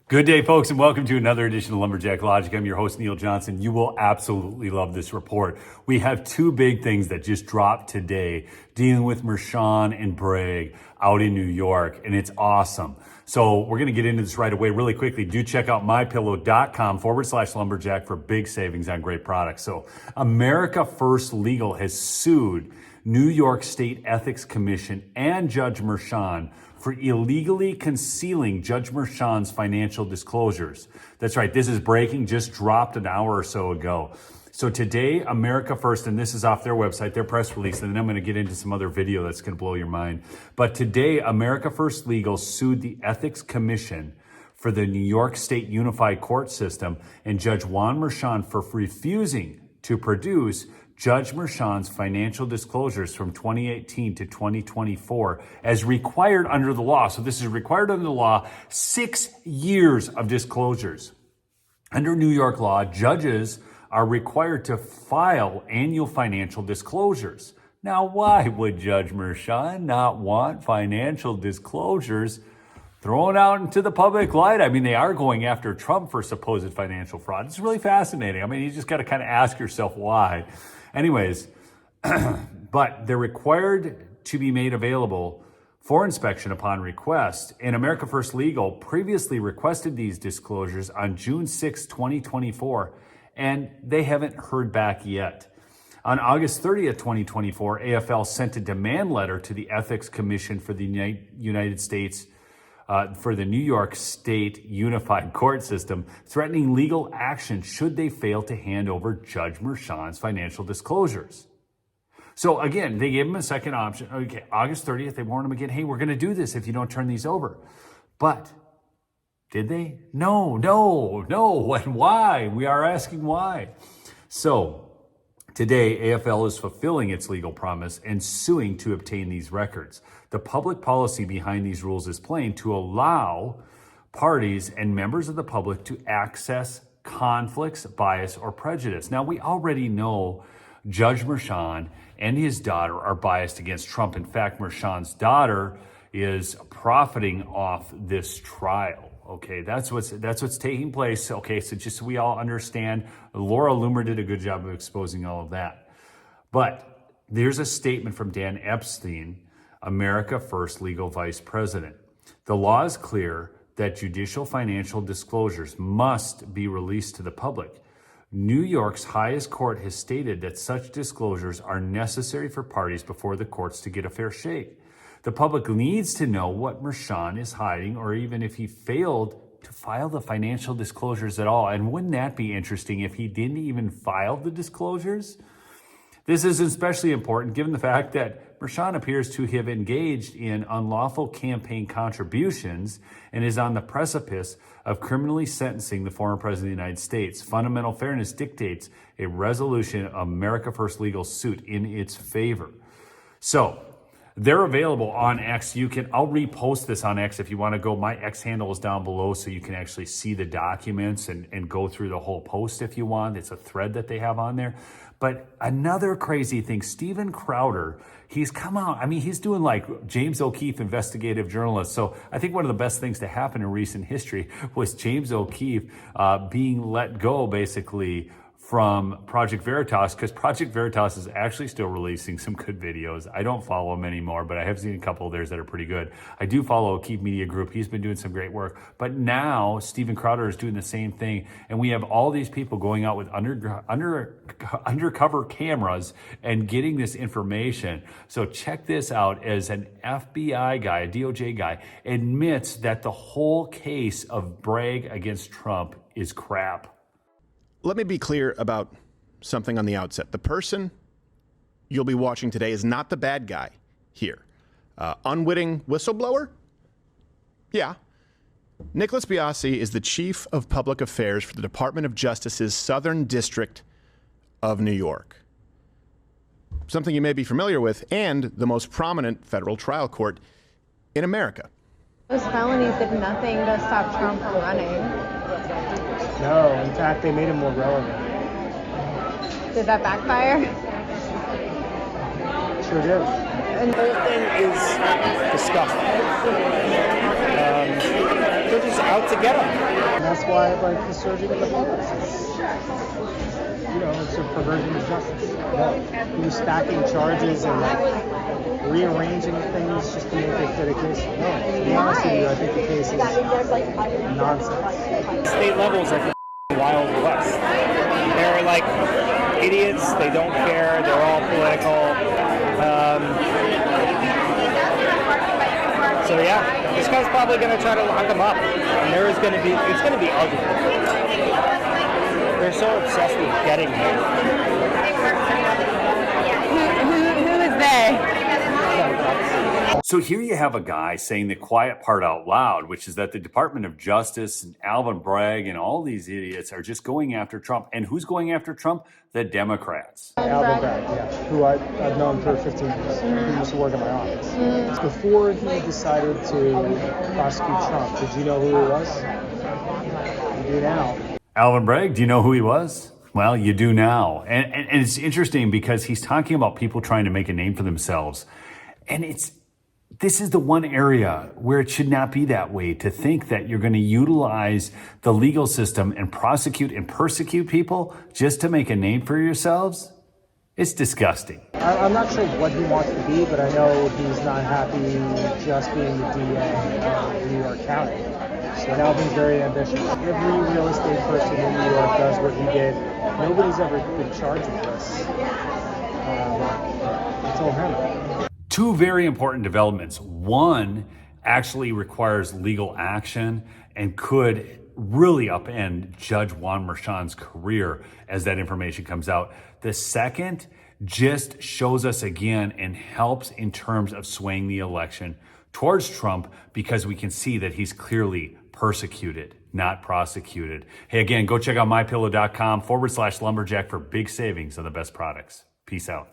Good day, folks, and welcome to another edition of Lumberjack Logic. I'm your host, Neil Johnson. You will absolutely love this report. We have two big things that just dropped today dealing with Mershon and Bragg out in New York, and it's awesome. So we're going to get into this right away really quickly. Do check out mypillow.com/lumberjack for big savings on great products. So America First Legal has sued New York State Ethics Commission and Judge Mershon for illegally concealing Judge Mershon's financial disclosures. That's right, this is breaking, just dropped an hour or so ago. So today, America First, and this is off their website, their press release, and then I'm going to get into some other video that's going to blow your mind. But today, America First Legal sued the Ethics Commission for the New York State Unified Court System and Judge Juan Mershon for refusing to produce Judge Mershon's financial disclosures from 2018 to 2024 as required under the law. So this is required under the law, 6 years of disclosures. Under New York law, judges are required to file annual financial disclosures. Now, why would Judge Mershon not want financial disclosures thrown out into the public light? I mean, they are going after Trump for supposed financial fraud. It's really fascinating. I mean, you just got to kind of ask yourself why. Anyways, but they're required to be made available for inspection upon request. And America First Legal previously requested these disclosures on June 6, 2024, and they haven't heard back yet. On August 30th, 2024, AFL sent a demand letter to the Ethics Commission for the United States for the New York State Unified Court System, threatening legal action should they fail to hand over Judge Mershon's financial disclosures. So again, they gave him a second option. Okay, August 30th, they warned him again, hey, we're going to do this if you don't turn these over. But did they? No. And why? We are asking why. So today, AFL is fulfilling its legal promise and suing to obtain these records. The public policy behind these rules is plain: to allow parties and members of the public to access conflicts, bias, or prejudice. Now, we already know Judge Mershon and his daughter are biased against Trump. In fact, Mershon's daughter is profiting off this trial. Okay, that's what's taking place. Okay, so just so we all understand, Laura Loomer did a good job of exposing all of that. But there's a statement from Dan Epstein, America First Legal Vice President. The law is clear that judicial financial disclosures must be released to the public. New York's highest court has stated that such disclosures are necessary for parties before the courts to get a fair shake. The public needs to know what Mershon is hiding, or even if he failed to file the financial disclosures at all. And wouldn't that be interesting if he didn't even file the disclosures? This is especially important given the fact that Mershon appears to have engaged in unlawful campaign contributions and is on the precipice of criminally sentencing the former president of the United States. Fundamental fairness dictates a resolution of America First Legal suit in its favor. So they're available on X. I'll repost this on X if you want to go. My X handle is down below so you can actually see the documents and go through the whole post if you want. It's a thread that they have on there. But another crazy thing, Steven Crowder, he's come out. I mean, he's doing like James O'Keefe, investigative journalist. So I think one of the best things to happen in recent history was James O'Keefe being let go, basically, from Project Veritas, because Project Veritas is actually still releasing some good videos. I don't follow them anymore, but I have seen a couple of theirs that are pretty good. I do follow O'Keefe Media Group. He's been doing some great work. But now Steven Crowder is doing the same thing. And we have all these people going out with undercover cameras and getting this information. So check this out, as an FBI guy, a DOJ guy, admits that the whole case of Bragg against Trump is crap. Let me be clear about something on the outset. The person you'll be watching today is not the bad guy here. Unwitting whistleblower? Yeah. Nicholas Biasi is the Chief of Public Affairs for the Department of Justice's Southern District of New York. Something you may be familiar with, and the most prominent federal trial court in America. Those felonies did nothing to stop Trump from running. No, in fact, they made him more relevant. Did that backfire? Sure did. And The whole thing is disgusting. They're just out to get him. that's why like the surging of the violence is, it's a perversion of justice. He was stacking charges and like rearranging things just to make it fit a case. No, to be honest with you, I think the case is nonsense. State levels like the Wild West. They're like idiots. They don't care. They're all political. So yeah, this guy's probably going to try to lock him up, and it's going to be ugly. They're so obsessed with getting him. Who is they? So here you have a guy saying the quiet part out loud, which is that the Department of Justice and Alvin Bragg and all these idiots are just going after Trump. And who's going after Trump? The Democrats. Alvin Bragg, yeah, who I've known for 15 years. He used to work in my office. Before he decided to prosecute Trump, did you know who he was? You do now. Alvin Bragg, do you know who he was? Well, you do now. And it's interesting because he's talking about people trying to make a name for themselves. And this is the one area where it should not be that way, to think that you're going to utilize the legal system and prosecute and persecute people just to make a name for yourselves. It's disgusting. I'm not sure what he wants to be, but I know he's not happy just being the DA of New York County. So Alvin's very ambitious. Every real estate person in New York does what he did. Nobody's ever been charged with this until him. Two very important developments. One actually requires legal action and could really upend Judge Juan Merchan's career as that information comes out. The second just shows us again and helps in terms of swaying the election towards Trump, because we can see that he's clearly persecuted, not prosecuted. Hey, again, go check out mypillow.com/lumberjack for big savings on the best products. Peace out.